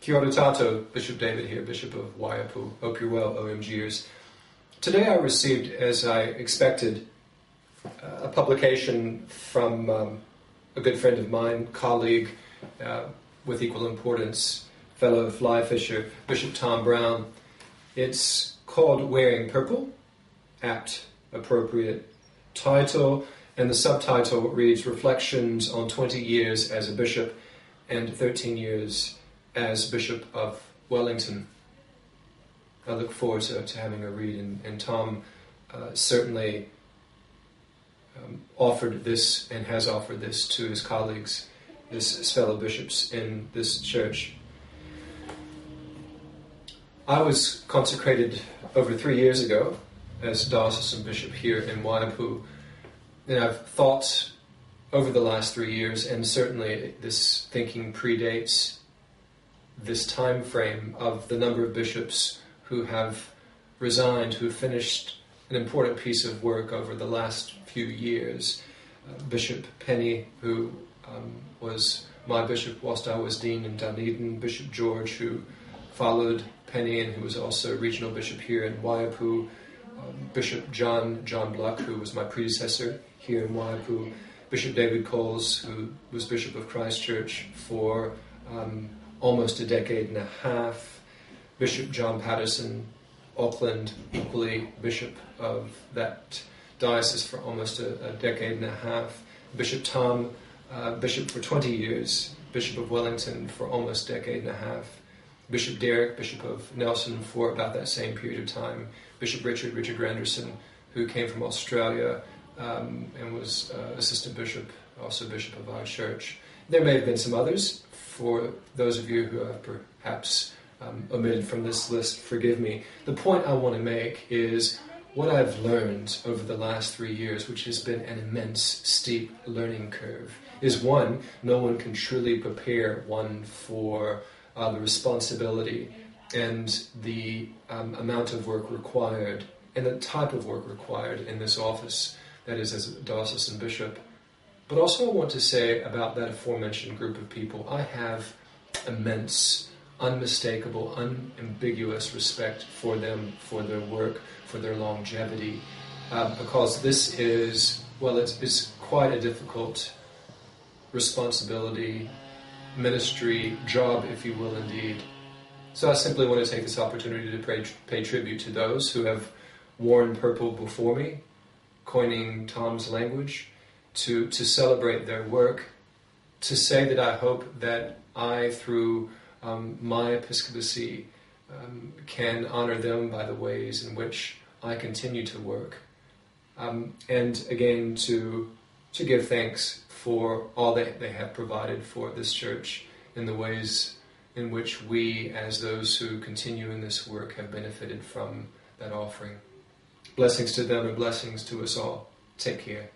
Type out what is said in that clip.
Kia ora tato, Bishop David here, Bishop of Waiapu. Hope you're well, OMGers. Today I received, as I expected, a publication from a good friend of mine, colleague with equal importance, fellow fly fisher, Bishop Tom Brown. It's called Wearing Purple, apt, appropriate title, and the subtitle reads Reflections on 20 Years as a Bishop and 13 Years as Bishop of Wellington. I look forward to having a read, and Tom certainly offered this and has offered this to his colleagues, his fellow bishops in this church. I was consecrated over 3 years ago as diocesan bishop here in Waiapu, and I've thought over the last 3 years, and certainly this thinking predates this time frame of the number of bishops who have resigned, who have finished an important piece of work over the last few years. Bishop Penny, who was my bishop whilst I was dean in Dunedin, Bishop George, who followed Penny and who was also regional bishop here in Waiapu, Bishop John Bluck, who was my predecessor here in Waiapu, Bishop David Coles, who was Bishop of Christchurch for almost a decade and a half, Bishop John Patterson, Auckland, equally Bishop of that diocese for almost a decade and a half, Bishop Tom, Bishop for 20 years, Bishop of Wellington for almost a decade and a half, Bishop Derek, Bishop of Nelson for about that same period of time, Bishop Richard Granderson, who came from Australia and was assistant bishop, also bishop of our church. There may have been some others. For those of you who have perhaps omitted from this list, forgive me. The point I want to make is what I've learned over the last 3 years, which has been an immense, steep learning curve, is one, no one can truly prepare one for the responsibility and the amount of work required and the type of work required in this office, that is as a diocesan bishop. But also I want to say about that aforementioned group of people, I have immense, unmistakable, unambiguous respect for them, for their work, for their longevity, because this is, well, it's quite a difficult responsibility, ministry, job, if you will, indeed. So I simply want to take this opportunity to pay tribute to those who have worn purple before me, coining Tom's language, to celebrate their work, to say that I hope that I, through my episcopacy, can honor them by the ways in which I continue to work. And again, to give thanks for all that they have provided for this church in the ways in which we, as those who continue in this work, have benefited from that offering. Blessings to them and blessings to us all. Take care.